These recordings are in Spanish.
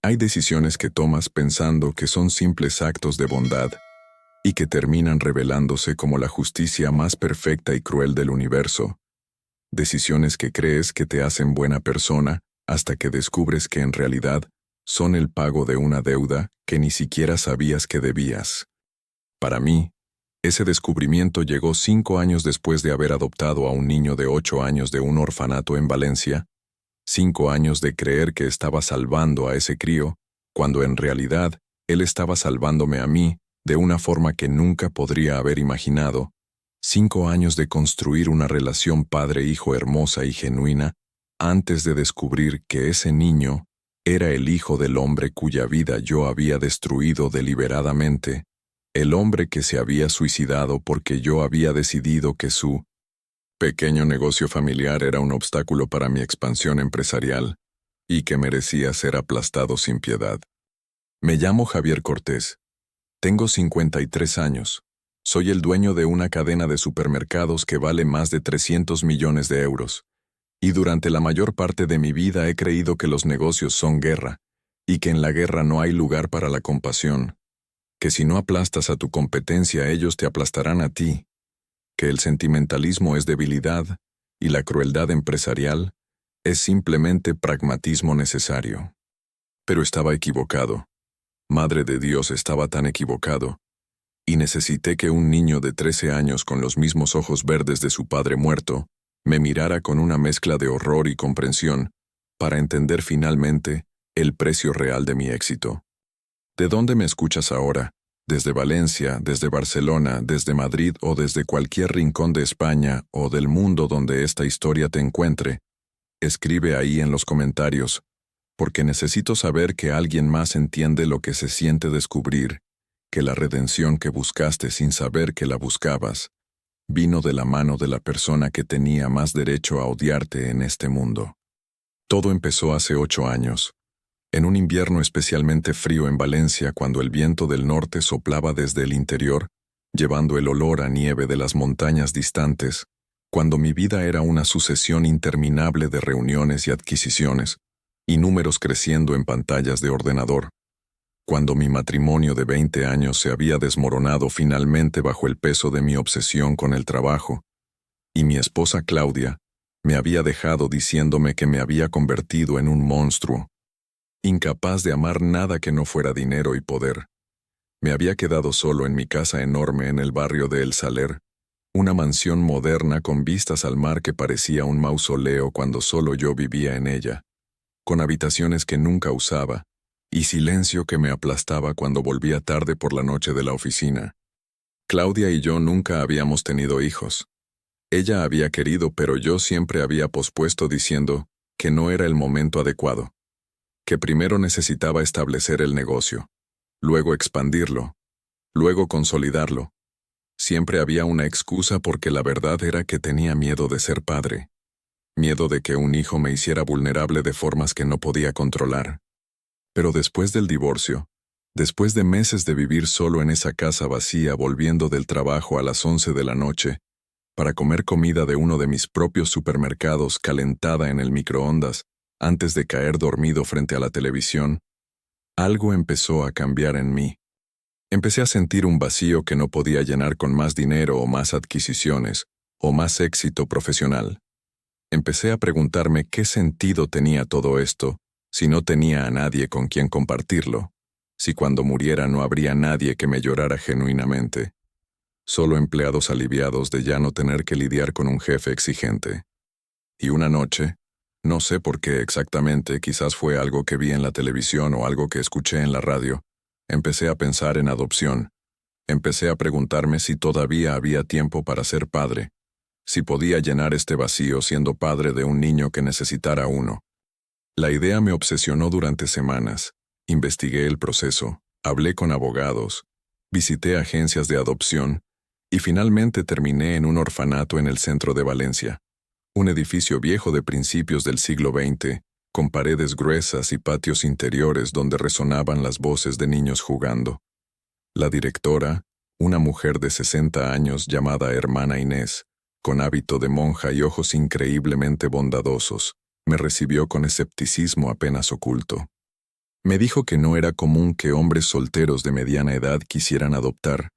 Hay decisiones que tomas pensando que son simples actos de bondad y que terminan revelándose como la justicia más perfecta y cruel del universo. Decisiones que crees que te hacen buena persona hasta que descubres que en realidad son el pago de una deuda que ni siquiera sabías que debías. Para mí, ese descubrimiento llegó 5 años después de haber adoptado a un niño de 8 años de un orfanato en Valencia, 5 años de creer que estaba salvando a ese crío, cuando en realidad él estaba salvándome a mí de una forma que nunca podría haber imaginado, 5 años de construir una relación padre-hijo hermosa y genuina antes de descubrir que ese niño era el hijo del hombre cuya vida yo había destruido deliberadamente, el hombre que se había suicidado porque yo había decidido que su pequeño negocio familiar era un obstáculo para mi expansión empresarial y que merecía ser aplastado sin piedad. Me llamo Javier Cortés. Tengo 53 años. Soy el dueño de una cadena de supermercados que vale más de 300 millones de euros. Y durante la mayor parte de mi vida he creído que los negocios son guerra, y que en la guerra no hay lugar para la compasión, que si no aplastas a tu competencia ellos te aplastarán a ti, que el sentimentalismo es debilidad y la crueldad empresarial es simplemente pragmatismo necesario. Pero estaba equivocado. Madre de Dios, estaba tan equivocado. Y necesité que un niño de 13 años con los mismos ojos verdes de su padre muerto me mirara con una mezcla de horror y comprensión para entender finalmente el precio real de mi éxito. ¿De dónde me escuchas ahora? ¿Desde Valencia, desde Barcelona, desde Madrid o desde cualquier rincón de España o del mundo donde esta historia te encuentre? Escribe ahí en los comentarios, porque necesito saber que alguien más entiende lo que se siente descubrir, que la redención que buscaste sin saber que la buscabas, vino de la mano de la persona que tenía más derecho a odiarte en este mundo. Todo empezó hace 8 años, en un invierno especialmente frío en Valencia cuando el viento del norte soplaba desde el interior, llevando el olor a nieve de las montañas distantes, cuando mi vida era una sucesión interminable de reuniones y adquisiciones, y números creciendo en pantallas de ordenador, cuando mi matrimonio de 20 años se había desmoronado finalmente bajo el peso de mi obsesión con el trabajo, y mi esposa Claudia me había dejado diciéndome que me había convertido en un monstruo, incapaz de amar nada que no fuera dinero y poder. Me había quedado solo en mi casa enorme en el barrio de El Saler, una mansión moderna con vistas al mar que parecía un mausoleo cuando solo yo vivía en ella, con habitaciones que nunca usaba, y silencio que me aplastaba cuando volvía tarde por la noche de la oficina. Claudia y yo nunca habíamos tenido hijos. Ella había querido, pero yo siempre había pospuesto diciendo que no era el momento adecuado, que primero necesitaba establecer el negocio, luego expandirlo, luego consolidarlo. Siempre había una excusa porque la verdad era que tenía miedo de ser padre, miedo de que un hijo me hiciera vulnerable de formas que no podía controlar. Pero después del divorcio, después de meses de vivir solo en esa casa vacía volviendo del trabajo a las 11 de la noche, para comer comida de uno de mis propios supermercados calentada en el microondas antes de caer dormido frente a la televisión, algo empezó a cambiar en mí. Empecé a sentir un vacío que no podía llenar con más dinero o más adquisiciones, o más éxito profesional. Empecé a preguntarme qué sentido tenía todo esto, si no tenía a nadie con quien compartirlo, si cuando muriera no habría nadie que me llorara genuinamente, solo empleados aliviados de ya no tener que lidiar con un jefe exigente. Y una noche, no sé por qué exactamente, quizás fue algo que vi en la televisión o algo que escuché en la radio, empecé a pensar en adopción. Empecé a preguntarme si todavía había tiempo para ser padre, si podía llenar este vacío siendo padre de un niño que necesitara uno. La idea me obsesionó durante semanas. Investigué el proceso, hablé con abogados, visité agencias de adopción y finalmente terminé en un orfanato en el centro de Valencia, un edificio viejo de principios del siglo XX, con paredes gruesas y patios interiores donde resonaban las voces de niños jugando. La directora, una mujer de 60 años llamada Hermana Inés, con hábito de monja y ojos increíblemente bondadosos, me recibió con escepticismo apenas oculto. Me dijo que no era común que hombres solteros de mediana edad quisieran adoptar,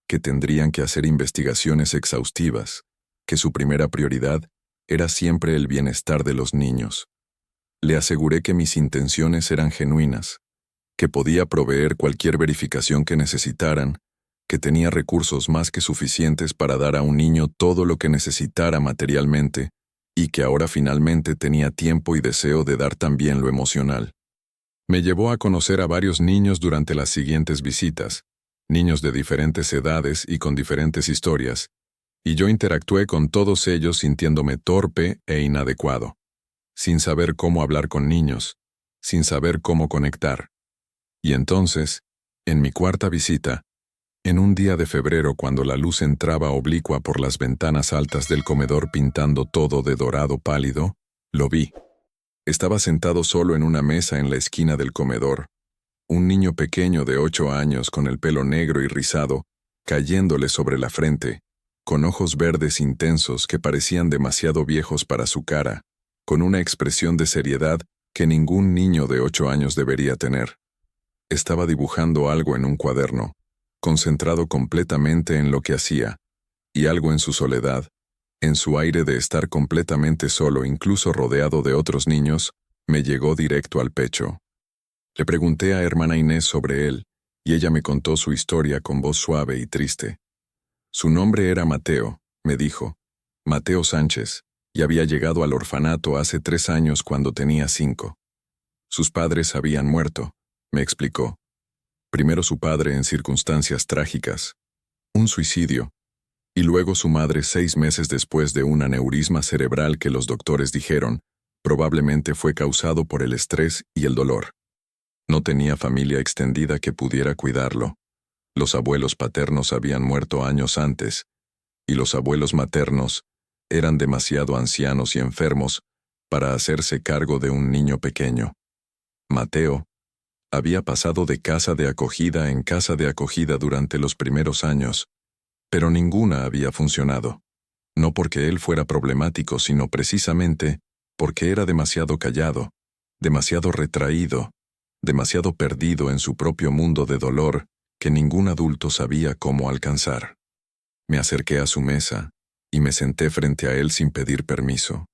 que tendrían que hacer investigaciones exhaustivas, que su primera prioridad era siempre el bienestar de los niños. Le aseguré que mis intenciones eran genuinas, que podía proveer cualquier verificación que necesitaran, que tenía recursos más que suficientes para dar a un niño todo lo que necesitara materialmente, y que ahora finalmente tenía tiempo y deseo de dar también lo emocional. Me llevó a conocer a varios niños durante las siguientes visitas, niños de diferentes edades y con diferentes historias, y yo interactué con todos ellos sintiéndome torpe e inadecuado, sin saber cómo hablar con niños, sin saber cómo conectar. Y entonces, en mi cuarta visita, en un día de febrero cuando la luz entraba oblicua por las ventanas altas del comedor pintando todo de dorado pálido, lo vi. Estaba sentado solo en una mesa en la esquina del comedor, un niño pequeño de 8 años con el pelo negro y rizado, cayéndole sobre la frente, con ojos verdes intensos que parecían demasiado viejos para su cara, con una expresión de seriedad que ningún niño de 8 años debería tener. Estaba dibujando algo en un cuaderno, concentrado completamente en lo que hacía, y algo en su soledad, en su aire de estar completamente solo, incluso rodeado de otros niños, me llegó directo al pecho. Le pregunté a hermana Inés sobre él, y ella me contó su historia con voz suave y triste. Su nombre era Mateo, me dijo, Mateo Sánchez, y había llegado al orfanato hace 3 años cuando tenía 5. Sus padres habían muerto, me explicó. Primero su padre en circunstancias trágicas, un suicidio, y luego su madre 6 meses después de un aneurisma cerebral que los doctores dijeron probablemente fue causado por el estrés y el dolor. No tenía familia extendida que pudiera cuidarlo. Los abuelos paternos habían muerto años antes, y los abuelos maternos eran demasiado ancianos y enfermos para hacerse cargo de un niño pequeño. Mateo había pasado de casa de acogida en casa de acogida durante los primeros años, pero ninguna había funcionado. No porque él fuera problemático, sino precisamente porque era demasiado callado, demasiado retraído, demasiado perdido en su propio mundo de dolor que ningún adulto sabía cómo alcanzar. Me acerqué a su mesa y me senté frente a él sin pedir permiso.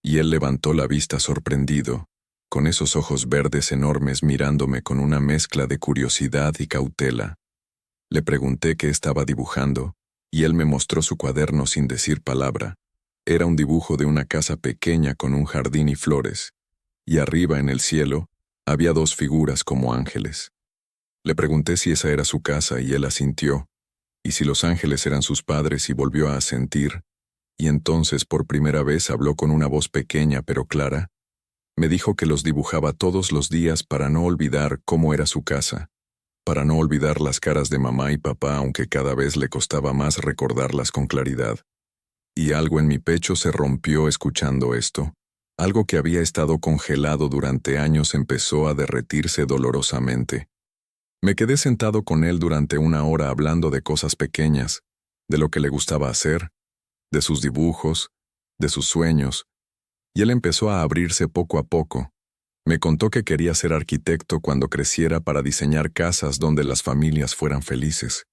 Y él levantó la vista sorprendido, con esos ojos verdes enormes mirándome con una mezcla de curiosidad y cautela. Le pregunté qué estaba dibujando, y él me mostró su cuaderno sin decir palabra. Era un dibujo de una casa pequeña con un jardín y flores, y arriba en el cielo había 2 figuras como ángeles. Le pregunté si esa era su casa y él asintió, y si los ángeles eran sus padres y volvió a asentir, y entonces por primera vez habló con una voz pequeña pero clara. Me dijo que los dibujaba todos los días para no olvidar cómo era su casa, para no olvidar las caras de mamá y papá aunque cada vez le costaba más recordarlas con claridad. Y algo en mi pecho se rompió escuchando esto. Algo que había estado congelado durante años empezó a derretirse dolorosamente. Me quedé sentado con él durante 1 hora hablando de cosas pequeñas, de lo que le gustaba hacer, de sus dibujos, de sus sueños, y él empezó a abrirse poco a poco. Me contó que quería ser arquitecto cuando creciera para diseñar casas donde las familias fueran felices.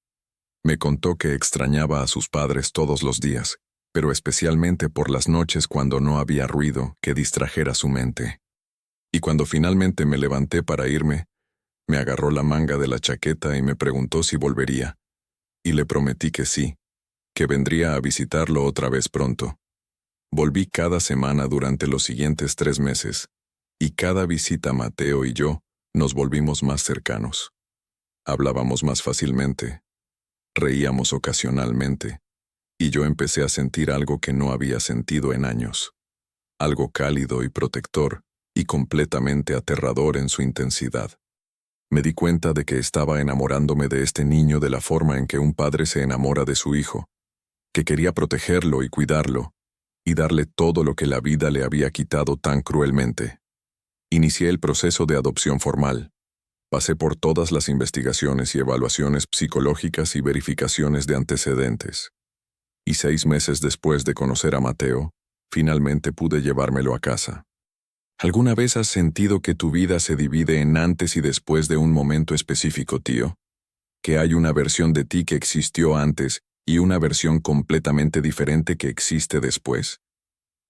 Me contó que extrañaba a sus padres todos los días, pero especialmente por las noches cuando no había ruido que distrajera su mente. Y cuando finalmente me levanté para irme, me agarró la manga de la chaqueta y me preguntó si volvería. Y le prometí que sí, que vendría a visitarlo otra vez pronto. Volví cada semana durante los siguientes 3 meses, y cada visita Mateo y yo nos volvimos más cercanos. Hablábamos más fácilmente, reíamos ocasionalmente, y yo empecé a sentir algo que no había sentido en años. Algo cálido y protector, y completamente aterrador en su intensidad. Me di cuenta de que estaba enamorándome de este niño de la forma en que un padre se enamora de su hijo, que quería protegerlo y cuidarlo, y darle todo lo que la vida le había quitado tan cruelmente. Inicié el proceso de adopción formal. Pasé por todas las investigaciones y evaluaciones psicológicas y verificaciones de antecedentes. Y 6 meses después de conocer a Mateo, finalmente pude llevármelo a casa. ¿Alguna vez has sentido que tu vida se divide en antes y después de un momento específico, tío? Que hay una versión de ti que existió antes y una versión completamente diferente que existe después.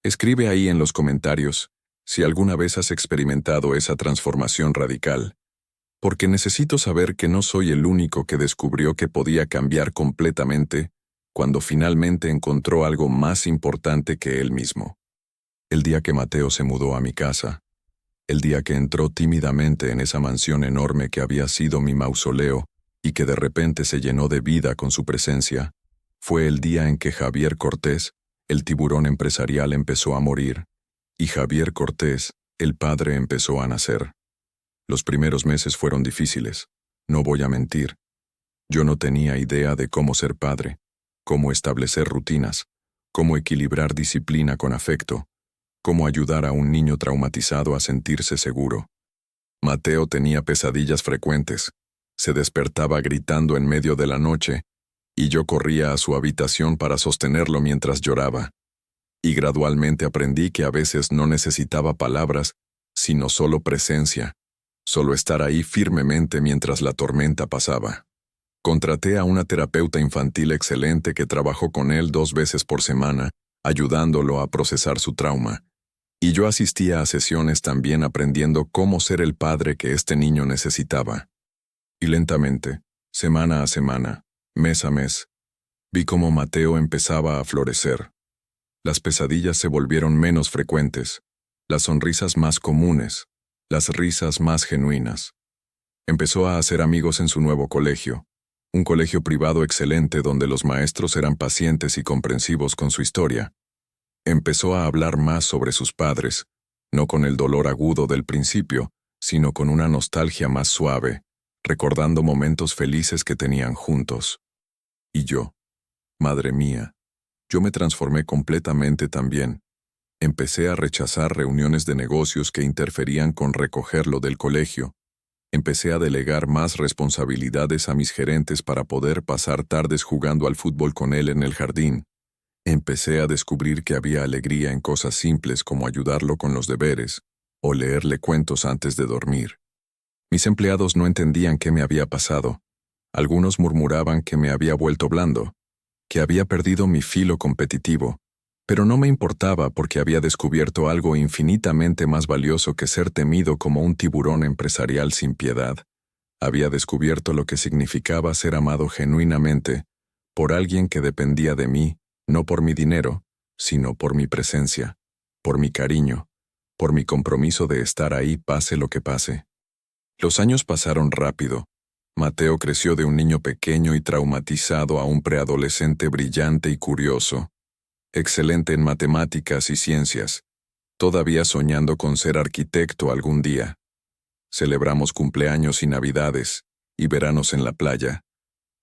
Escribe ahí en los comentarios si alguna vez has experimentado esa transformación radical, porque necesito saber que no soy el único que descubrió que podía cambiar completamente cuando finalmente encontró algo más importante que él mismo. El día que Mateo se mudó a mi casa, el día que entró tímidamente en esa mansión enorme que había sido mi mausoleo y que de repente se llenó de vida con su presencia, fue el día en que Javier Cortés, el tiburón empresarial, empezó a morir, y Javier Cortés, el padre, empezó a nacer. Los primeros meses fueron difíciles, no voy a mentir. Yo no tenía idea de cómo ser padre, cómo establecer rutinas, cómo equilibrar disciplina con afecto, cómo ayudar a un niño traumatizado a sentirse seguro. Mateo tenía pesadillas frecuentes, se despertaba gritando en medio de la noche, y yo corría a su habitación para sostenerlo mientras lloraba. Y gradualmente aprendí que a veces no necesitaba palabras, sino solo presencia, solo estar ahí firmemente mientras la tormenta pasaba. Contraté a una terapeuta infantil excelente que trabajó con él 2 veces por semana, ayudándolo a procesar su trauma. Y yo asistía a sesiones también aprendiendo cómo ser el padre que este niño necesitaba. Y lentamente, semana a semana, mes a mes, vi cómo Mateo empezaba a florecer. Las pesadillas se volvieron menos frecuentes, las sonrisas más comunes, las risas más genuinas. Empezó a hacer amigos en su nuevo colegio, un colegio privado excelente donde los maestros eran pacientes y comprensivos con su historia. Empezó a hablar más sobre sus padres, no con el dolor agudo del principio, sino con una nostalgia más suave, recordando momentos felices que tenían juntos. Y yo, madre mía, yo me transformé completamente también. Empecé a rechazar reuniones de negocios que interferían con recogerlo del colegio. Empecé a delegar más responsabilidades a mis gerentes para poder pasar tardes jugando al fútbol con él en el jardín. Empecé a descubrir que había alegría en cosas simples como ayudarlo con los deberes o leerle cuentos antes de dormir. Mis empleados no entendían qué me había pasado. Algunos murmuraban que me había vuelto blando, que había perdido mi filo competitivo, pero no me importaba porque había descubierto algo infinitamente más valioso que ser temido como un tiburón empresarial sin piedad. Había descubierto lo que significaba ser amado genuinamente por alguien que dependía de mí, no por mi dinero, sino por mi presencia, por mi cariño, por mi compromiso de estar ahí pase lo que pase. Los años pasaron rápido. Mateo creció de un niño pequeño y traumatizado a un preadolescente brillante y curioso, excelente en matemáticas y ciencias, todavía soñando con ser arquitecto algún día. Celebramos cumpleaños y navidades, y veranos en la playa.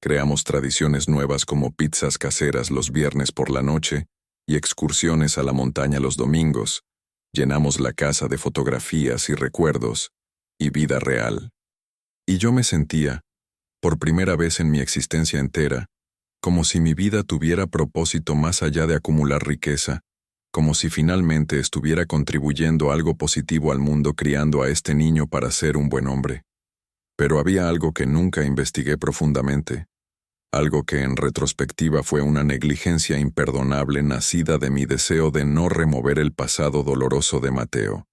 Creamos tradiciones nuevas como pizzas caseras los viernes por la noche y excursiones a la montaña los domingos. Llenamos la casa de fotografías y recuerdos, y vida real. Y yo me sentía, por primera vez en mi existencia entera, como si mi vida tuviera propósito más allá de acumular riqueza, como si finalmente estuviera contribuyendo algo positivo al mundo criando a este niño para ser un buen hombre. Pero había algo que nunca investigué profundamente, algo que en retrospectiva fue una negligencia imperdonable nacida de mi deseo de no remover el pasado doloroso de Mateo.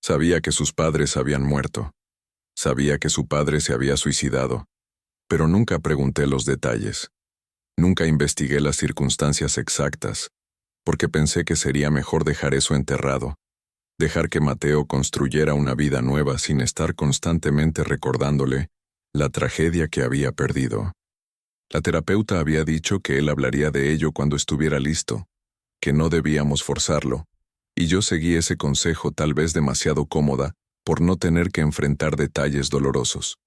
Sabía que sus padres habían muerto. Sabía que su padre se había suicidado, pero nunca pregunté los detalles. Nunca investigué las circunstancias exactas, porque pensé que sería mejor dejar eso enterrado, dejar que Mateo construyera una vida nueva sin estar constantemente recordándole la tragedia que había perdido. La terapeuta había dicho que él hablaría de ello cuando estuviera listo, que no debíamos forzarlo, y yo seguí ese consejo tal vez demasiado cómoda por no tener que enfrentar detalles dolorosos.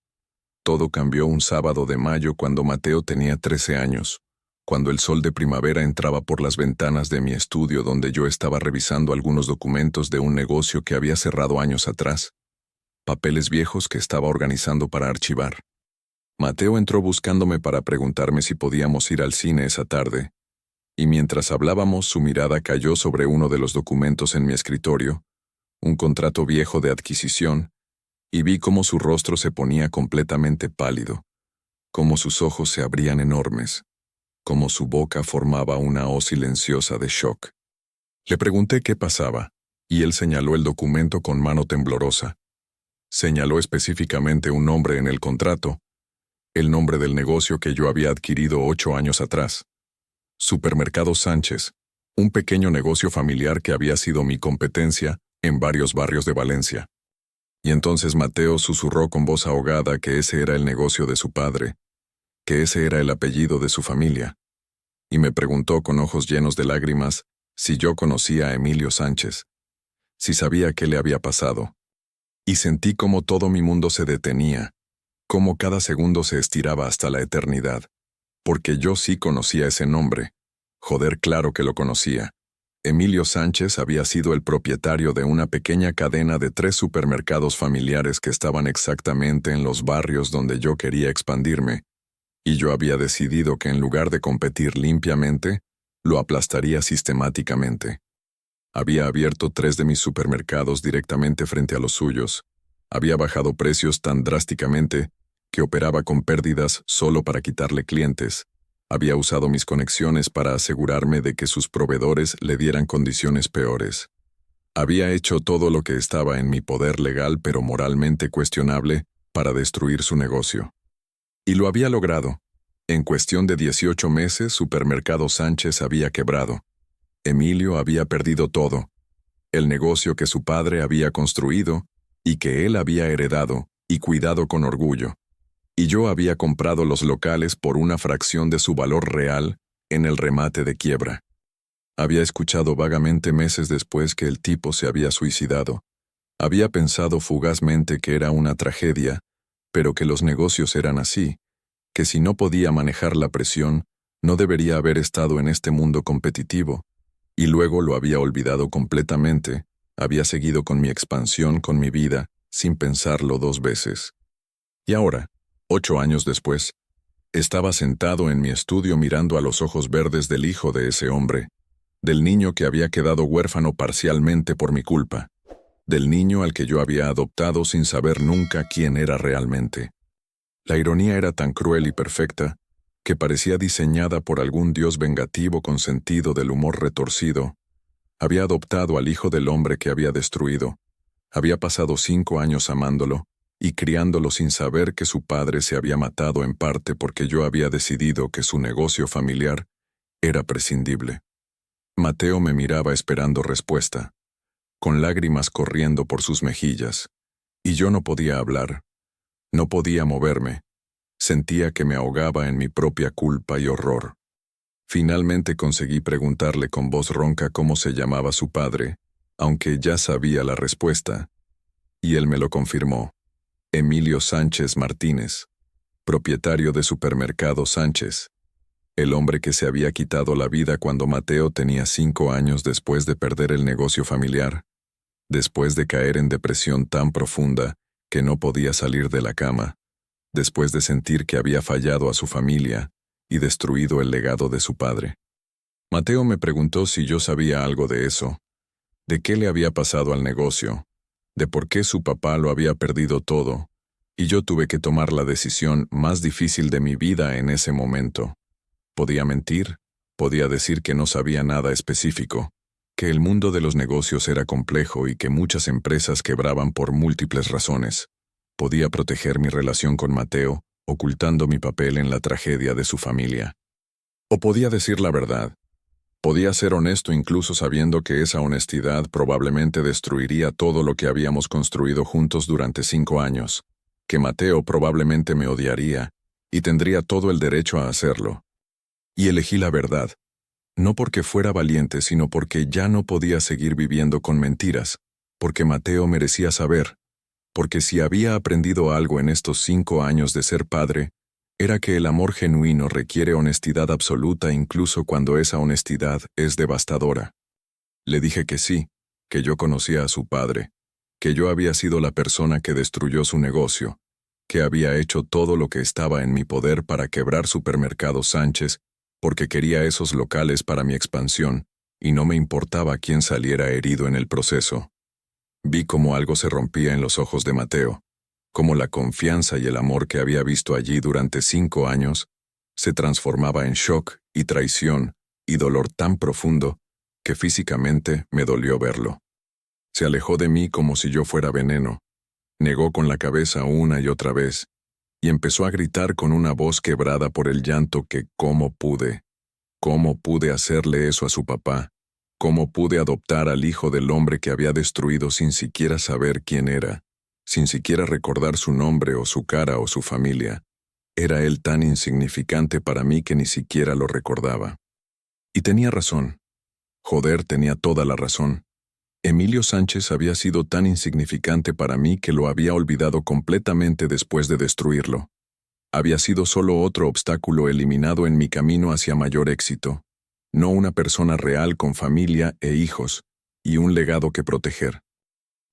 Todo cambió un sábado de mayo cuando Mateo tenía 13 años, cuando el sol de primavera entraba por las ventanas de mi estudio donde yo estaba revisando algunos documentos de un negocio que había cerrado años atrás, papeles viejos que estaba organizando para archivar. Mateo entró buscándome para preguntarme si podíamos ir al cine esa tarde, y mientras hablábamos su mirada cayó sobre uno de los documentos en mi escritorio, un contrato viejo de adquisición, y vi cómo su rostro se ponía completamente pálido, cómo sus ojos se abrían enormes, cómo su boca formaba una hoz silenciosa de shock. Le pregunté qué pasaba, y él señaló el documento con mano temblorosa. Señaló específicamente un nombre en el contrato, el nombre del negocio que yo había adquirido 8 años atrás. Supermercado Sánchez, un pequeño negocio familiar que había sido mi competencia en varios barrios de Valencia. Y entonces Mateo susurró con voz ahogada que ese era el negocio de su padre, que ese era el apellido de su familia, y me preguntó con ojos llenos de lágrimas si yo conocía a Emilio Sánchez, si sabía qué le había pasado. Y sentí como todo mi mundo se detenía, como cada segundo se estiraba hasta la eternidad, porque yo sí conocía ese nombre. Joder, claro que lo conocía. Emilio Sánchez había sido el propietario de una pequeña cadena de 3 supermercados familiares que estaban exactamente en los barrios donde yo quería expandirme, y yo había decidido que en lugar de competir limpiamente, lo aplastaría sistemáticamente. Había abierto 3 de mis supermercados directamente frente a los suyos. Había bajado precios tan drásticamente que operaba con pérdidas solo para quitarle clientes. Había usado mis conexiones para asegurarme de que sus proveedores le dieran condiciones peores. Había hecho todo lo que estaba en mi poder legal pero moralmente cuestionable para destruir su negocio. Y lo había logrado. En cuestión de 18 meses, Supermercado Sánchez había quebrado. Emilio había perdido todo. El negocio que su padre había construido y que él había heredado y cuidado con orgullo. Y yo había comprado los locales por una fracción de su valor real en el remate de quiebra. Había escuchado vagamente meses después que el tipo se había suicidado. Había pensado fugazmente que era una tragedia, pero que los negocios eran así, que si no podía manejar la presión, no debería haber estado en este mundo competitivo. Y luego lo había olvidado completamente, había seguido con mi expansión, con mi vida, sin pensarlo 2 veces. Y ahora, 8 años después, estaba sentado en mi estudio mirando a los ojos verdes del hijo de ese hombre, del niño que había quedado huérfano parcialmente por mi culpa, del niño al que yo había adoptado sin saber nunca quién era realmente. La ironía era tan cruel y perfecta que parecía diseñada por algún dios vengativo con sentido del humor retorcido. Había adoptado al hijo del hombre que había destruido. Había pasado 5 años amándolo y criándolo sin saber que su padre se había matado en parte porque yo había decidido que su negocio familiar era prescindible. Mateo me miraba esperando respuesta, con lágrimas corriendo por sus mejillas, y yo no podía hablar, no podía moverme. Sentía que me ahogaba en mi propia culpa y horror. Finalmente conseguí preguntarle con voz ronca cómo se llamaba su padre, aunque ya sabía la respuesta, y él me lo confirmó. Emilio Sánchez Martínez, propietario de Supermercado Sánchez, el hombre que se había quitado la vida cuando Mateo tenía 5 años después de perder el negocio familiar, después de caer en depresión tan profunda que no podía salir de la cama, después de sentir que había fallado a su familia y destruido el legado de su padre. Mateo me preguntó si yo sabía algo de eso, de qué le había pasado al negocio, de por qué su papá lo había perdido todo, y yo tuve que tomar la decisión más difícil de mi vida en ese momento. Podía mentir, podía decir que no sabía nada específico, que el mundo de los negocios era complejo y que muchas empresas quebraban por múltiples razones. Podía proteger mi relación con Mateo, ocultando mi papel en la tragedia de su familia. O podía decir la verdad. Podía ser honesto incluso sabiendo que esa honestidad probablemente destruiría todo lo que habíamos construido juntos durante 5 años, que Mateo probablemente me odiaría, y tendría todo el derecho a hacerlo. Y elegí la verdad, no porque fuera valiente, sino porque ya no podía seguir viviendo con mentiras, porque Mateo merecía saber. Porque si había aprendido algo en estos 5 años de ser padre, era que el amor genuino requiere honestidad absoluta incluso cuando esa honestidad es devastadora. Le dije que sí, que yo conocía a su padre, que yo había sido la persona que destruyó su negocio, que había hecho todo lo que estaba en mi poder para quebrar Supermercado Sánchez, porque quería esos locales para mi expansión, y no me importaba quién saliera herido en el proceso. Vi cómo algo se rompía en los ojos de Mateo, cómo la confianza y el amor que había visto allí durante 5 años se transformaba en shock y traición y dolor tan profundo que físicamente me dolió verlo. Se alejó de mí como si yo fuera veneno, negó con la cabeza una y otra vez, y empezó a gritar con una voz quebrada por el llanto que cómo pude hacerle eso a su papá, cómo pude adoptar al hijo del hombre que había destruido sin siquiera saber quién era, sin siquiera recordar su nombre o su cara o su familia. Era él tan insignificante para mí que ni siquiera lo recordaba. Y tenía razón. Joder, tenía toda la razón. Emilio Sánchez había sido tan insignificante para mí que lo había olvidado completamente después de destruirlo. Había sido solo otro obstáculo eliminado en mi camino hacia mayor éxito, no una persona real con familia e hijos, y un legado que proteger.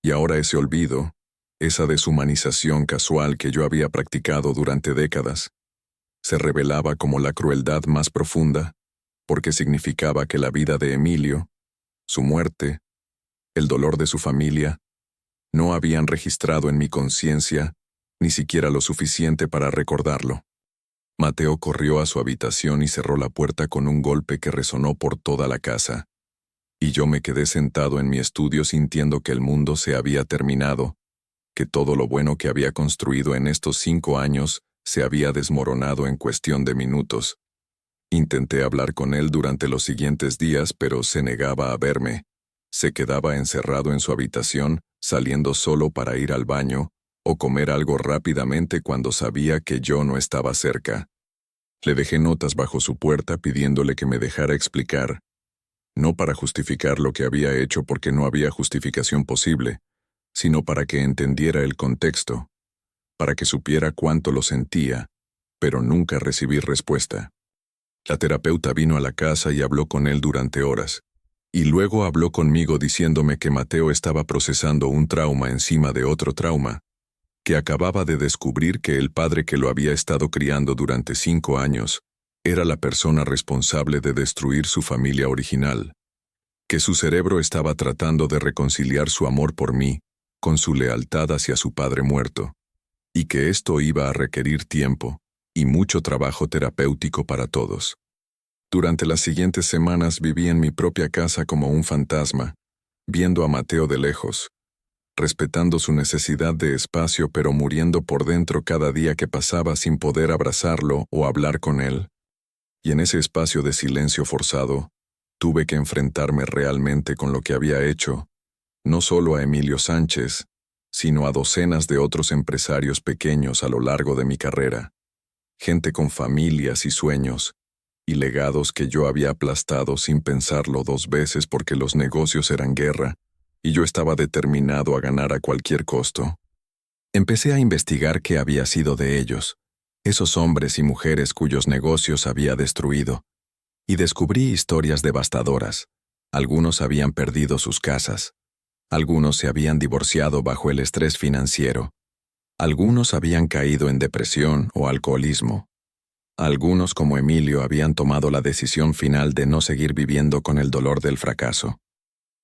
Y ahora ese olvido, esa deshumanización casual que yo había practicado durante décadas, se revelaba como la crueldad más profunda, porque significaba que la vida de Emilio, su muerte, el dolor de su familia, no habían registrado en mi conciencia ni siquiera lo suficiente para recordarlo. Mateo corrió a su habitación y cerró la puerta con un golpe que resonó por toda la casa, y yo me quedé sentado en mi estudio sintiendo que el mundo se había terminado, que todo lo bueno que había construido en estos 5 años se había desmoronado en cuestión de minutos. Intenté hablar con él durante los siguientes días, pero se negaba a verme. Se quedaba encerrado en su habitación, saliendo solo para ir al baño o comer algo rápidamente cuando sabía que yo no estaba cerca. Le dejé notas bajo su puerta pidiéndole que me dejara explicar, no para justificar lo que había hecho porque no había justificación posible, sino para que entendiera el contexto, para que supiera cuánto lo sentía, pero nunca recibí respuesta. La terapeuta vino a la casa y habló con él durante horas, y luego habló conmigo diciéndome que Mateo estaba procesando un trauma encima de otro trauma, que acababa de descubrir que el padre que lo había estado criando durante 5 años era la persona responsable de destruir su familia original, que su cerebro estaba tratando de reconciliar su amor por mí con su lealtad hacia su padre muerto, y que esto iba a requerir tiempo y mucho trabajo terapéutico para todos. Durante las siguientes semanas viví en mi propia casa como un fantasma, viendo a Mateo de lejos, respetando su necesidad de espacio pero muriendo por dentro cada día que pasaba sin poder abrazarlo o hablar con él. Y en ese espacio de silencio forzado, tuve que enfrentarme realmente con lo que había hecho, no solo a Emilio Sánchez, sino a docenas de otros empresarios pequeños a lo largo de mi carrera, gente con familias y sueños, y legados que yo había aplastado sin pensarlo 2 veces porque los negocios eran guerra, y yo estaba determinado a ganar a cualquier costo. Empecé a investigar qué había sido de ellos, esos hombres y mujeres cuyos negocios había destruido, y descubrí historias devastadoras. Algunos habían perdido sus casas, algunos se habían divorciado bajo el estrés financiero, algunos habían caído en depresión o alcoholismo, algunos como Emilio habían tomado la decisión final de no seguir viviendo con el dolor del fracaso.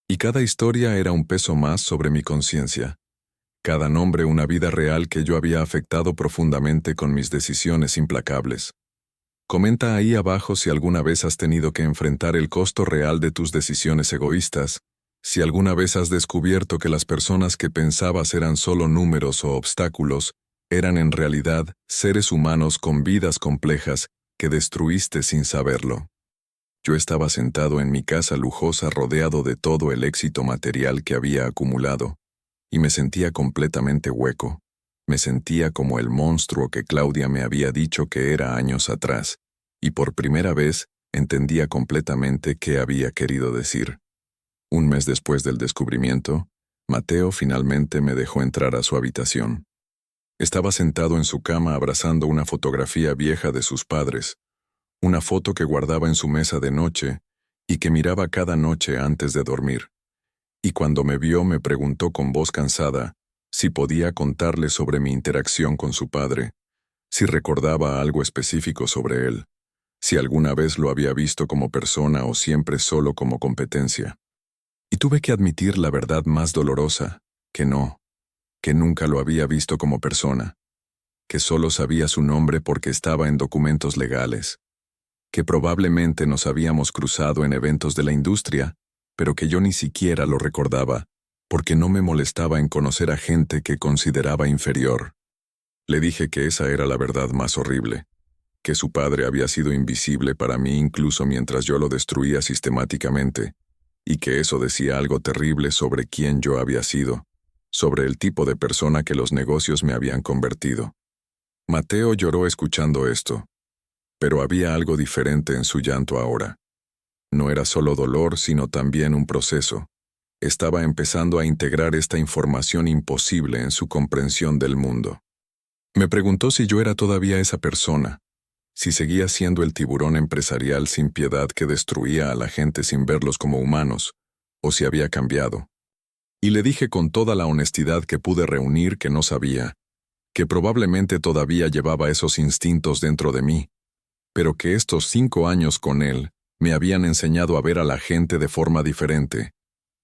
Y cada historia era un peso más sobre mi conciencia. Cada nombre una vida real que yo había afectado profundamente con mis decisiones implacables. Comenta ahí abajo si alguna vez has tenido que enfrentar el costo real de tus decisiones egoístas, si alguna vez has descubierto que las personas que pensabas eran solo números o obstáculos, eran en realidad seres humanos con vidas complejas que destruiste sin saberlo. Yo estaba sentado en mi casa lujosa rodeado de todo el éxito material que había acumulado, y me sentía completamente hueco. Me sentía como el monstruo que Claudia me había dicho que era años atrás, y por primera vez entendía completamente qué había querido decir. Un mes después del descubrimiento, Mateo finalmente me dejó entrar a su habitación. Estaba sentado en su cama abrazando una fotografía vieja de sus padres, una foto que guardaba en su mesa de noche y que miraba cada noche antes de dormir. Y cuando me vio me preguntó con voz cansada si podía contarle sobre mi interacción con su padre, si recordaba algo específico sobre él, si alguna vez lo había visto como persona o siempre solo como competencia. Y tuve que admitir la verdad más dolorosa. que no, que nunca lo había visto como persona, que solo sabía su nombre porque estaba en documentos legales, que probablemente nos habíamos cruzado en eventos de la industria, pero que yo ni siquiera lo recordaba, porque no me molestaba en conocer a gente que consideraba inferior. Le dije que esa era la verdad más horrible, que su padre había sido invisible para mí incluso mientras yo lo destruía sistemáticamente, y que eso decía algo terrible sobre quién yo había sido, sobre el tipo de persona que los negocios me habían convertido. Mateo lloró escuchando esto, pero había algo diferente en su llanto ahora. No era solo dolor, sino también un proceso. Estaba empezando a integrar esta información imposible en su comprensión del mundo. Me preguntó si yo era todavía esa persona, si seguía siendo el tiburón empresarial sin piedad que destruía a la gente sin verlos como humanos, o si había cambiado. Y le dije con toda la honestidad que pude reunir que no sabía, que probablemente todavía llevaba esos instintos dentro de mí, pero que estos 5 años con él me habían enseñado a ver a la gente de forma diferente,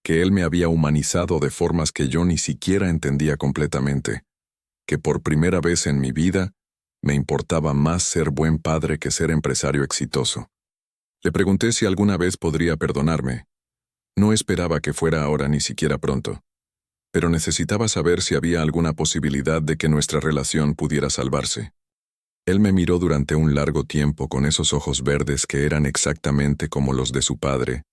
que él me había humanizado de formas que yo ni siquiera entendía completamente, que por primera vez en mi vida me importaba más ser buen padre que ser empresario exitoso. Le pregunté si alguna vez podría perdonarme. No esperaba que fuera ahora ni siquiera pronto, pero necesitaba saber si había alguna posibilidad de que nuestra relación pudiera salvarse. Él me miró durante un largo tiempo con esos ojos verdes que eran exactamente como los de su padre,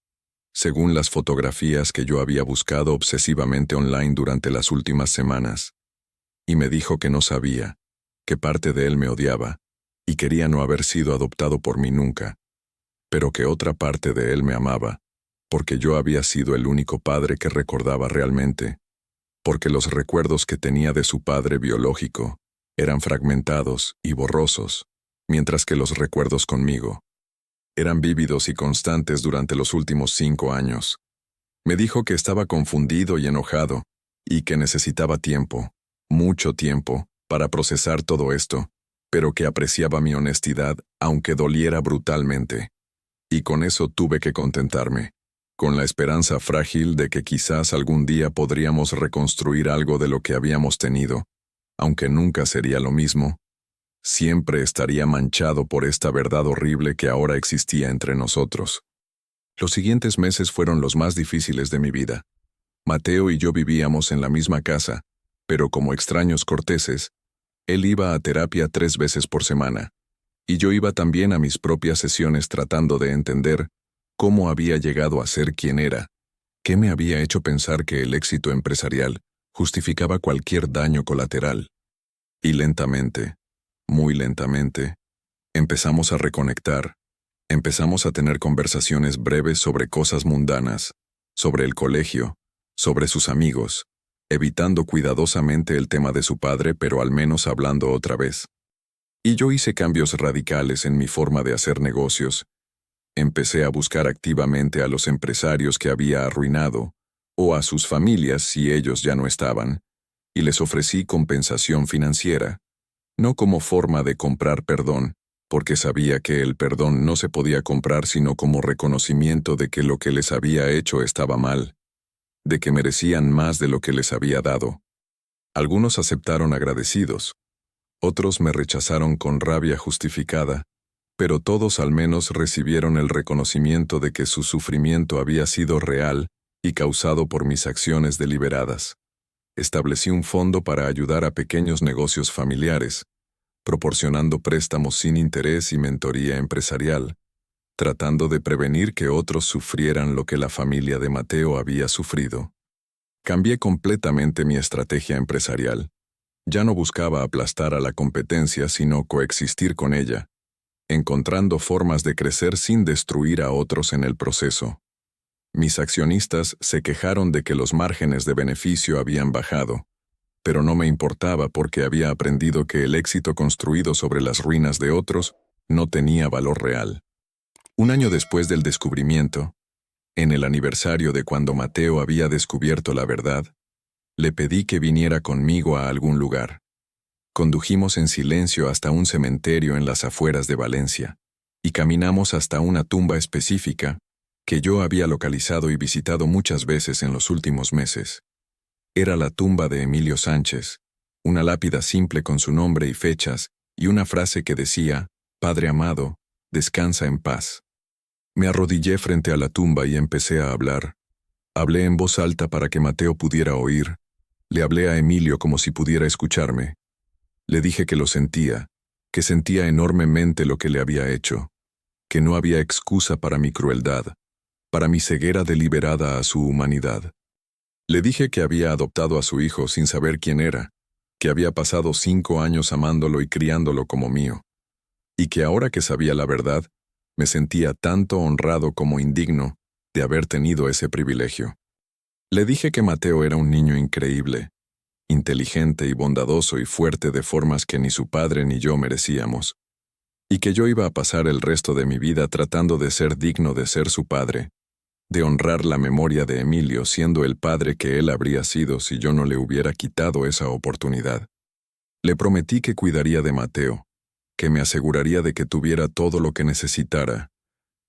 según las fotografías que yo había buscado obsesivamente online durante las últimas semanas, y me dijo que no sabía, que parte de él me odiaba, y quería no haber sido adoptado por mí nunca, pero que otra parte de él me amaba, porque yo había sido el único padre que recordaba realmente, porque los recuerdos que tenía de su padre biológico eran fragmentados y borrosos, mientras que los recuerdos conmigo eran vívidos y constantes durante los últimos 5 años. Me dijo que estaba confundido y enojado, y que necesitaba tiempo, mucho tiempo, para procesar todo esto, pero que apreciaba mi honestidad, aunque doliera brutalmente. Y con eso tuve que contentarme, con la esperanza frágil de que quizás algún día podríamos reconstruir algo de lo que habíamos tenido, aunque nunca sería lo mismo. Siempre estaría manchado por esta verdad horrible que ahora existía entre nosotros. Los siguientes meses fueron los más difíciles de mi vida. Mateo y yo vivíamos en la misma casa, pero como extraños corteses, él iba a terapia 3 veces por semana, y yo iba también a mis propias sesiones tratando de entender cómo había llegado a ser quien era, qué me había hecho pensar que el éxito empresarial justificaba cualquier daño colateral. Y lentamente, muy lentamente, empezamos a reconectar, empezamos a tener conversaciones breves sobre cosas mundanas, sobre el colegio, sobre sus amigos, evitando cuidadosamente el tema de su padre, pero al menos hablando otra vez. Y yo hice cambios radicales en mi forma de hacer negocios. Empecé a buscar activamente a los empresarios que había arruinado, o a sus familias si ellos ya no estaban, y les ofrecí compensación financiera, no como forma de comprar perdón, porque sabía que el perdón no se podía comprar sino como reconocimiento de que lo que les había hecho estaba mal, de que merecían más de lo que les había dado. Algunos aceptaron agradecidos, otros me rechazaron con rabia justificada, pero todos al menos recibieron el reconocimiento de que su sufrimiento había sido real y causado por mis acciones deliberadas. Establecí un fondo para ayudar a pequeños negocios familiares, proporcionando préstamos sin interés y mentoría empresarial, tratando de prevenir que otros sufrieran lo que la familia de Mateo había sufrido. Cambié completamente mi estrategia empresarial. Ya no buscaba aplastar a la competencia, sino coexistir con ella, encontrando formas de crecer sin destruir a otros en el proceso. Mis accionistas se quejaron de que los márgenes de beneficio habían bajado, pero no me importaba porque había aprendido que el éxito construido sobre las ruinas de otros no tenía valor real. Un año después del descubrimiento, en el aniversario de cuando Mateo había descubierto la verdad, le pedí que viniera conmigo a algún lugar. Condujimos en silencio hasta un cementerio en las afueras de Valencia, y caminamos hasta una tumba específica que yo había localizado y visitado muchas veces en los últimos meses. Era la tumba de Emilio Sánchez, una lápida simple con su nombre y fechas, y una frase que decía, «Padre amado, descansa en paz». Me arrodillé frente a la tumba y empecé a hablar. Hablé en voz alta para que Mateo pudiera oír. Le hablé a Emilio como si pudiera escucharme. Le dije que lo sentía, que sentía enormemente lo que le había hecho, que no había excusa para mi crueldad, para mi ceguera deliberada a su humanidad. Le dije que había adoptado a su hijo sin saber quién era, que había pasado 5 años amándolo y criándolo como mío, y que ahora que sabía la verdad, me sentía tanto honrado como indigno de haber tenido ese privilegio. Le dije que Mateo era un niño increíble, inteligente y bondadoso y fuerte de formas que ni su padre ni yo merecíamos, y que yo iba a pasar el resto de mi vida tratando de ser digno de ser su padre, de honrar la memoria de Emilio siendo el padre que él habría sido si yo no le hubiera quitado esa oportunidad. Le prometí que cuidaría de Mateo, que me aseguraría de que tuviera todo lo que necesitara,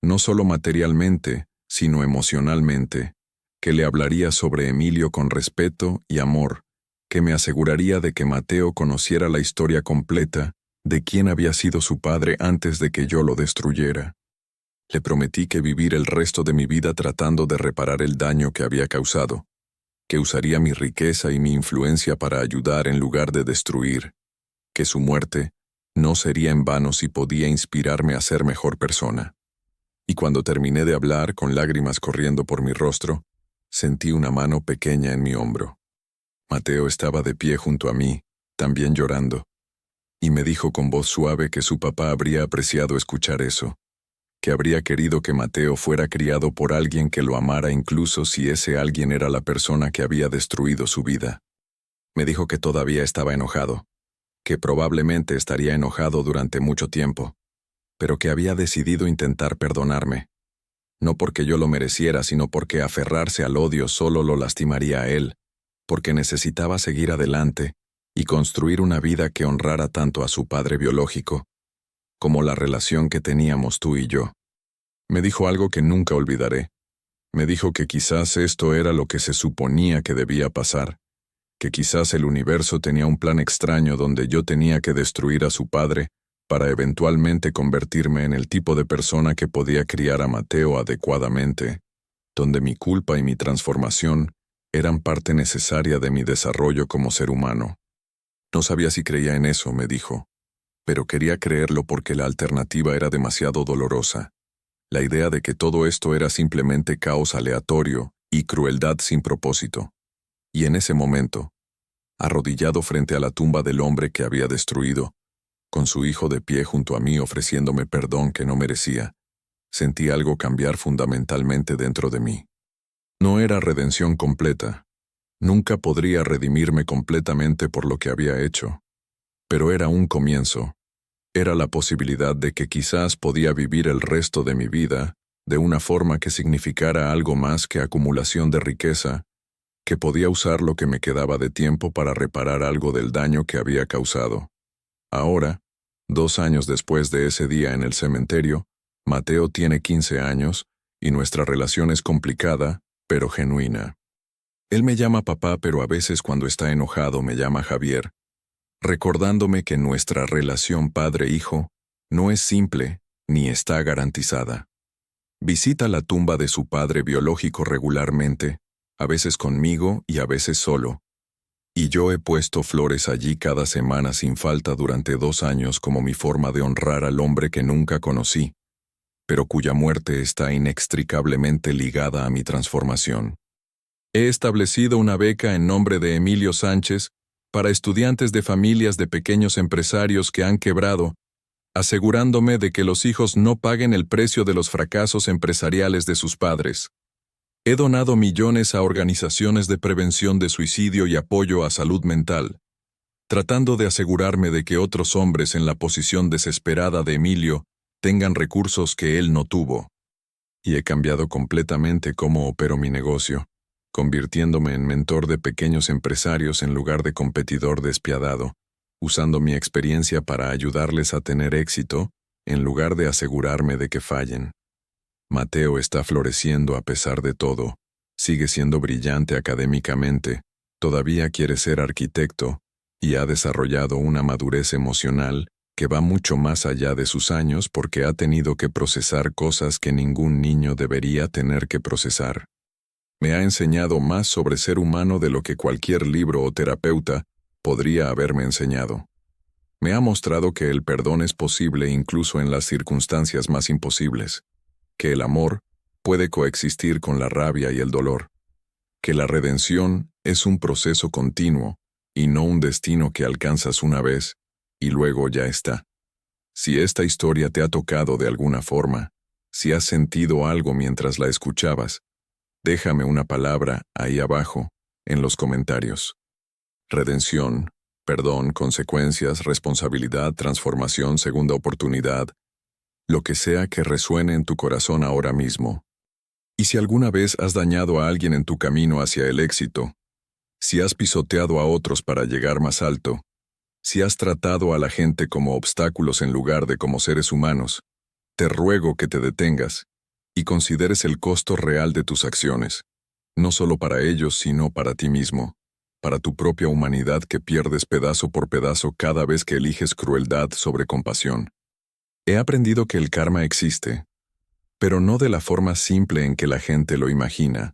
no solo materialmente, sino emocionalmente, que le hablaría sobre Emilio con respeto y amor, que me aseguraría de que Mateo conociera la historia completa de quién había sido su padre antes de que yo lo destruyera. Le prometí que vivir el resto de mi vida tratando de reparar el daño que había causado, que usaría mi riqueza y mi influencia para ayudar en lugar de destruir, que su muerte no sería en vano si podía inspirarme a ser mejor persona. Y cuando terminé de hablar, con lágrimas corriendo por mi rostro, sentí una mano pequeña en mi hombro. Mateo estaba de pie junto a mí, también llorando, y me dijo con voz suave que su papá habría apreciado escuchar eso, que habría querido que Mateo fuera criado por alguien que lo amara incluso si ese alguien era la persona que había destruido su vida. Me dijo que todavía estaba enojado, que probablemente estaría enojado durante mucho tiempo, pero que había decidido intentar perdonarme, no porque yo lo mereciera, sino porque aferrarse al odio solo lo lastimaría a él, porque necesitaba seguir adelante y construir una vida que honrara tanto a su padre biológico, como la relación que teníamos tú y yo. Me dijo algo que nunca olvidaré. Me dijo que quizás esto era lo que se suponía que debía pasar, que quizás el universo tenía un plan extraño donde yo tenía que destruir a su padre para eventualmente convertirme en el tipo de persona que podía criar a Mateo adecuadamente, donde mi culpa y mi transformación eran parte necesaria de mi desarrollo como ser humano. No sabía si creía en eso, me dijo, pero quería creerlo porque la alternativa era demasiado dolorosa. La idea de que todo esto era simplemente caos aleatorio y crueldad sin propósito. Y en ese momento, arrodillado frente a la tumba del hombre que había destruido, con su hijo de pie junto a mí ofreciéndome perdón que no merecía, sentí algo cambiar fundamentalmente dentro de mí. No era redención completa. Nunca podría redimirme completamente por lo que había hecho. Pero era un comienzo. Era la posibilidad de que quizás podía vivir el resto de mi vida de una forma que significara algo más que acumulación de riqueza, que podía usar lo que me quedaba de tiempo para reparar algo del daño que había causado. Ahora, 2 años después de ese día en el cementerio, Mateo tiene 15 años y nuestra relación es complicada, pero genuina. Él me llama papá, pero a veces cuando está enojado me llama Javier, recordándome que nuestra relación padre-hijo no es simple ni está garantizada. Visita la tumba de su padre biológico regularmente, a veces conmigo y a veces solo, y yo he puesto flores allí cada semana sin falta durante 2 años como mi forma de honrar al hombre que nunca conocí, pero cuya muerte está inextricablemente ligada a mi transformación. He establecido una beca en nombre de Emilio Sánchez para estudiantes de familias de pequeños empresarios que han quebrado, asegurándome de que los hijos no paguen el precio de los fracasos empresariales de sus padres. He donado millones a organizaciones de prevención de suicidio y apoyo a salud mental, tratando de asegurarme de que otros hombres en la posición desesperada de Emilio tengan recursos que él no tuvo. Y he cambiado completamente cómo opero mi negocio, convirtiéndome en mentor de pequeños empresarios en lugar de competidor despiadado, usando mi experiencia para ayudarles a tener éxito en lugar de asegurarme de que fallen. Mateo está floreciendo a pesar de todo, sigue siendo brillante académicamente, Todavía quiere ser arquitecto y ha desarrollado una madurez emocional que va mucho más allá de sus años porque ha tenido que procesar cosas que ningún niño debería tener que procesar. Me ha enseñado más sobre ser humano de lo que cualquier libro o terapeuta podría haberme enseñado. Me ha mostrado que el perdón es posible incluso en las circunstancias más imposibles, que el amor puede coexistir con la rabia y el dolor, que la redención es un proceso continuo y no un destino que alcanzas una vez y luego ya está. Si esta historia te ha tocado de alguna forma, si has sentido algo mientras la escuchabas, déjame una palabra ahí abajo, en los comentarios. Redención, perdón, consecuencias, responsabilidad, transformación, segunda oportunidad, lo que sea que resuene en tu corazón ahora mismo. Y si alguna vez has dañado a alguien en tu camino hacia el éxito, si has pisoteado a otros para llegar más alto, si has tratado a la gente como obstáculos en lugar de como seres humanos, te ruego que te detengas y consideres el costo real de tus acciones, no solo para ellos, sino para ti mismo, para tu propia humanidad que pierdes pedazo por pedazo cada vez que eliges crueldad sobre compasión. He aprendido que el karma existe, pero no de la forma simple en que la gente lo imagina.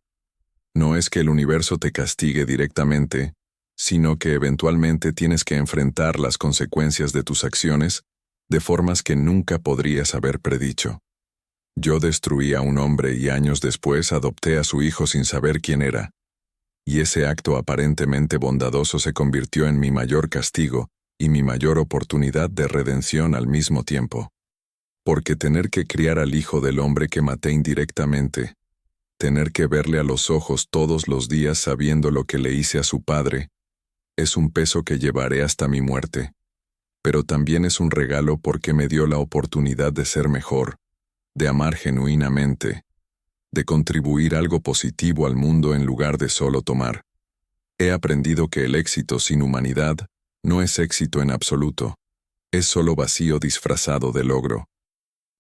No es que el universo te castigue directamente, sino que eventualmente tienes que enfrentar las consecuencias de tus acciones de formas que nunca podrías haber predicho. Yo destruí a un hombre y años después adopté a su hijo sin saber quién era. Y ese acto aparentemente bondadoso se convirtió en mi mayor castigo y mi mayor oportunidad de redención al mismo tiempo. Porque tener que criar al hijo del hombre que maté indirectamente, tener que verle a los ojos todos los días sabiendo lo que le hice a su padre, es un peso que llevaré hasta mi muerte. Pero también es un regalo porque me dio la oportunidad de ser mejor, de amar genuinamente, de contribuir algo positivo al mundo en lugar de solo tomar. He aprendido que el éxito sin humanidad no es éxito en absoluto, es solo vacío disfrazado de logro.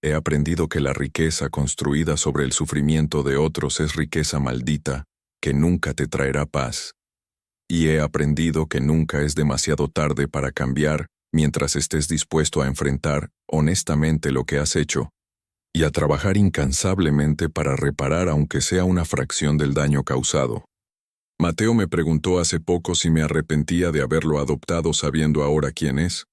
He aprendido que la riqueza construida sobre el sufrimiento de otros es riqueza maldita, que nunca te traerá paz. Y he aprendido que nunca es demasiado tarde para cambiar mientras estés dispuesto a enfrentar honestamente lo que has hecho y a trabajar incansablemente para reparar aunque sea una fracción del daño causado. Mateo me preguntó hace poco si me arrepentía de haberlo adoptado sabiendo ahora quién es,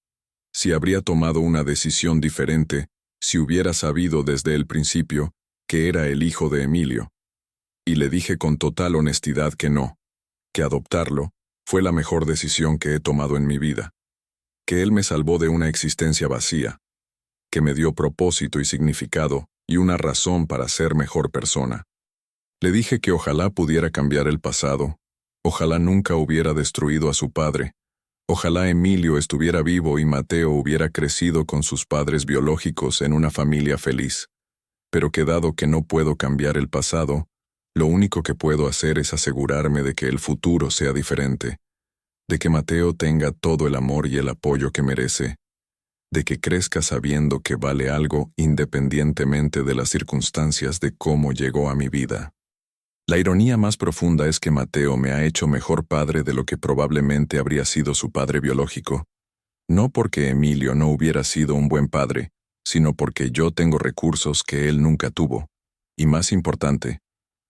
si habría tomado una decisión diferente, si hubiera sabido desde el principio que era el hijo de Emilio. Y le dije con total honestidad que no, que adoptarlo fue la mejor decisión que he tomado en mi vida, que él me salvó de una existencia vacía, que me dio propósito y significado y una razón para ser mejor persona. Le dije que ojalá pudiera cambiar el pasado, ojalá nunca hubiera destruido a su padre, ojalá Emilio estuviera vivo y Mateo hubiera crecido con sus padres biológicos en una familia feliz, pero que dado que no puedo cambiar el pasado, lo único que puedo hacer es asegurarme de que el futuro sea diferente, de que Mateo tenga todo el amor y el apoyo que merece, de que crezca sabiendo que vale algo independientemente de las circunstancias de cómo llegó a mi vida. La ironía más profunda es que Mateo me ha hecho mejor padre de lo que probablemente habría sido su padre biológico, no porque Emilio no hubiera sido un buen padre, sino porque yo tengo recursos que él nunca tuvo, y más importante,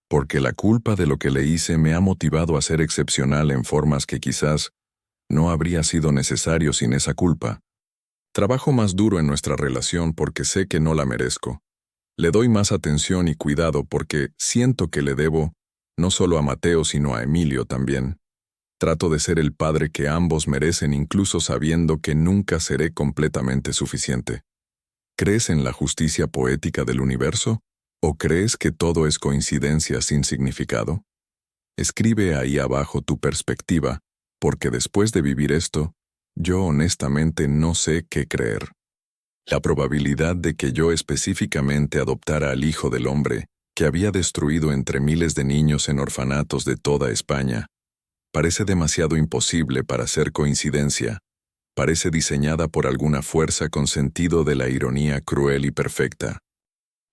porque la culpa de lo que le hice me ha motivado a ser excepcional en formas que quizás no habría sido necesario sin esa culpa. Trabajo más duro en nuestra relación porque sé que no la merezco. Le doy más atención y cuidado porque siento que le debo, no solo a Mateo sino a Emilio también. Trato de ser el padre que ambos merecen incluso sabiendo que nunca seré completamente suficiente. ¿Crees en la justicia poética del universo? ¿O crees que todo es coincidencia sin significado? Escribe ahí abajo tu perspectiva, porque después de vivir esto, yo honestamente no sé qué creer. La probabilidad de que yo específicamente adoptara al hijo del hombre, que había destruido entre miles de niños en orfanatos de toda España, parece demasiado imposible para ser coincidencia, parece diseñada por alguna fuerza con sentido de la ironía cruel y perfecta.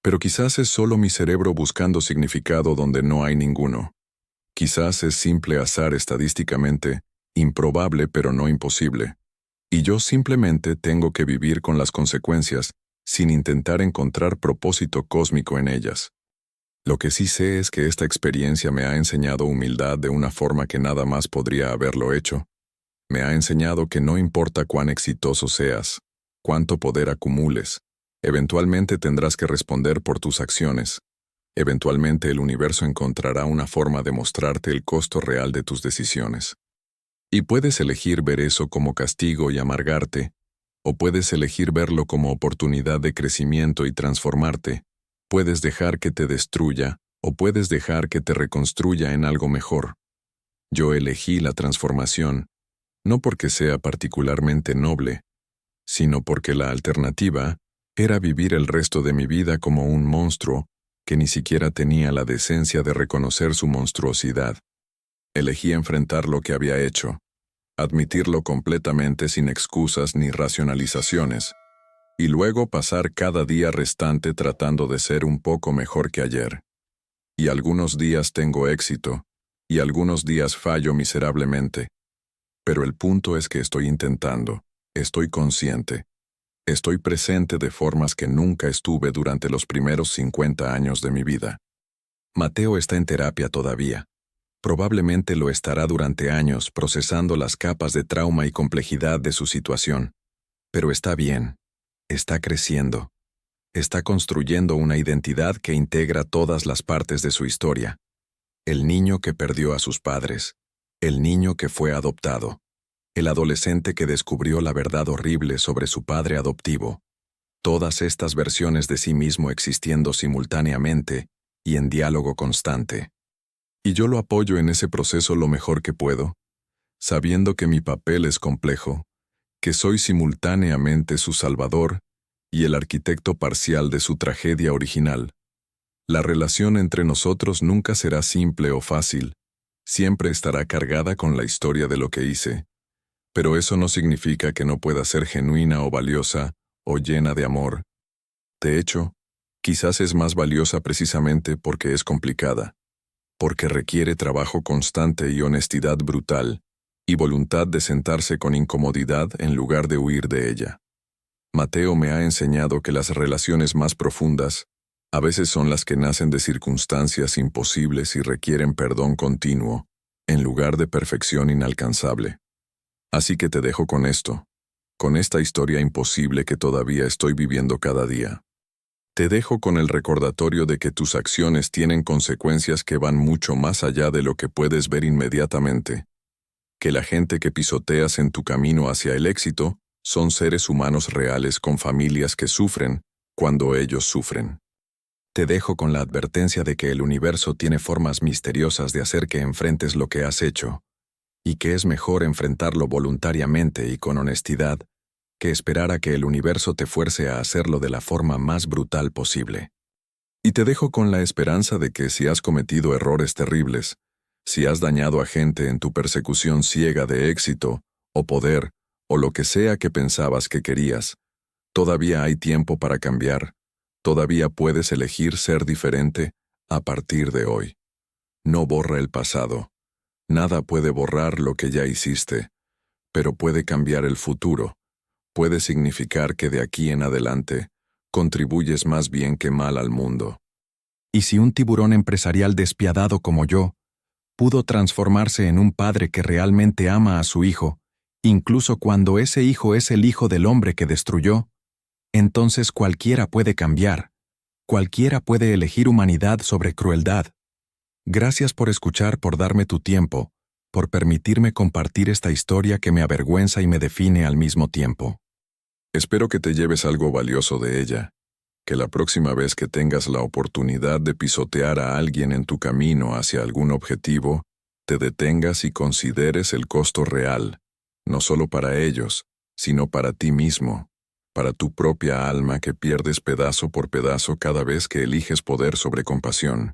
Pero quizás es solo mi cerebro buscando significado donde no hay ninguno. Quizás es simple azar estadísticamente, improbable pero no imposible. Y yo simplemente tengo que vivir con las consecuencias, sin intentar encontrar propósito cósmico en ellas. Lo que sí sé es que esta experiencia me ha enseñado humildad de una forma que nada más podría haberlo hecho. Me ha enseñado que no importa cuán exitoso seas, cuánto poder acumules, eventualmente tendrás que responder por tus acciones. Eventualmente el universo encontrará una forma de mostrarte el costo real de tus decisiones. Y puedes elegir ver eso como castigo y amargarte, o puedes elegir verlo como oportunidad de crecimiento y transformarte. Puedes dejar que te destruya, o puedes dejar que te reconstruya en algo mejor. Yo elegí la transformación, no porque sea particularmente noble, sino porque la alternativa era vivir el resto de mi vida como un monstruo que ni siquiera tenía la decencia de reconocer su monstruosidad. Elegí enfrentar lo que había hecho, admitirlo completamente sin excusas ni racionalizaciones, y luego pasar cada día restante tratando de ser un poco mejor que ayer. Y algunos días tengo éxito, y algunos días fallo miserablemente. Pero el punto es que estoy intentando, estoy consciente, estoy presente de formas que nunca estuve durante los primeros 50 años de mi vida. Mateo está en terapia todavía. Probablemente lo estará durante años procesando las capas de trauma y complejidad de su situación. Pero está bien, está creciendo, está construyendo una identidad que integra todas las partes de su historia. El niño que perdió a sus padres, el niño que fue adoptado, el adolescente que descubrió la verdad horrible sobre su padre adoptivo. Todas estas versiones de sí mismo existiendo simultáneamente y en diálogo constante. Y yo lo apoyo en ese proceso lo mejor que puedo, sabiendo que mi papel es complejo, que soy simultáneamente su salvador y el arquitecto parcial de su tragedia original. La relación entre nosotros nunca será simple o fácil, siempre estará cargada con la historia de lo que hice, pero eso no significa que no pueda ser genuina o valiosa o llena de amor. De hecho, quizás es más valiosa precisamente porque es complicada, porque requiere trabajo constante y honestidad brutal, y voluntad de sentarse con incomodidad en lugar de huir de ella. Mateo me ha enseñado que las relaciones más profundas a veces son las que nacen de circunstancias imposibles y requieren perdón continuo, en lugar de perfección inalcanzable. Así que te dejo con esto, con esta historia imposible que todavía estoy viviendo cada día. Te dejo con el recordatorio de que tus acciones tienen consecuencias que van mucho más allá de lo que puedes ver inmediatamente, que la gente que pisoteas en tu camino hacia el éxito son seres humanos reales con familias que sufren cuando ellos sufren. Te dejo con la advertencia de que el universo tiene formas misteriosas de hacer que enfrentes lo que has hecho, y que es mejor enfrentarlo voluntariamente y con honestidad que esperar a que el universo te fuerce a hacerlo de la forma más brutal posible. Y te dejo con la esperanza de que si has cometido errores terribles, si has dañado a gente en tu persecución ciega de éxito, o poder, o lo que sea que pensabas que querías, todavía hay tiempo para cambiar, todavía puedes elegir ser diferente a partir de hoy. No borra el pasado. Nada puede borrar lo que ya hiciste, pero puede cambiar el futuro. Puede significar que de aquí en adelante contribuyes más bien que mal al mundo. Y si un tiburón empresarial despiadado como yo pudo transformarse en un padre que realmente ama a su hijo, incluso cuando ese hijo es el hijo del hombre que destruyó, entonces cualquiera puede cambiar, cualquiera puede elegir humanidad sobre crueldad. Gracias por escuchar, por darme tu tiempo, por permitirme compartir esta historia que me avergüenza y me define al mismo tiempo. Espero que te lleves algo valioso de ella, que la próxima vez que tengas la oportunidad de pisotear a alguien en tu camino hacia algún objetivo, te detengas y consideres el costo real, no solo para ellos, sino para ti mismo, para tu propia alma que pierdes pedazo por pedazo cada vez que eliges poder sobre compasión.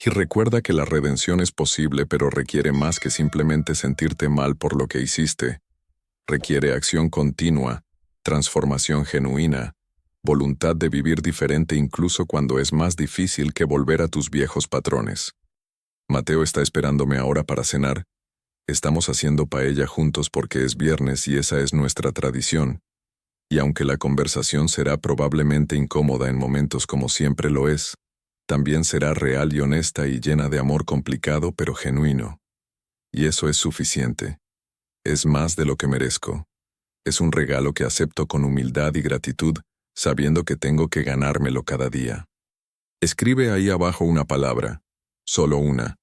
Y recuerda que la redención es posible, pero requiere más que simplemente sentirte mal por lo que hiciste. Requiere acción continua, transformación genuina, voluntad de vivir diferente incluso cuando es más difícil que volver a tus viejos patrones. Mateo está esperándome ahora para cenar. Estamos haciendo paella juntos porque es viernes y esa es nuestra tradición. Y aunque la conversación será probablemente incómoda en momentos como siempre lo es, también será real y honesta y llena de amor complicado pero genuino. Y eso es suficiente. Es más de lo que merezco. Es un regalo que acepto con humildad y gratitud, sabiendo que tengo que ganármelo cada día. Escribe ahí abajo una palabra, solo una,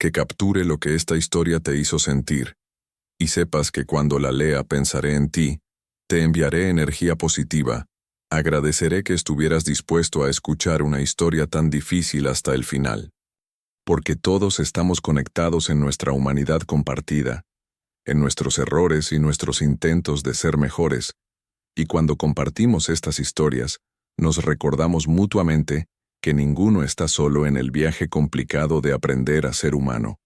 que capture lo que esta historia te hizo sentir, y sepas que cuando la lea pensaré en ti, te enviaré energía positiva, agradeceré que estuvieras dispuesto a escuchar una historia tan difícil hasta el final. Porque todos estamos conectados en nuestra humanidad compartida, en nuestros errores y nuestros intentos de ser mejores, y cuando compartimos estas historias, nos recordamos mutuamente que ninguno está solo en el viaje complicado de aprender a ser humano.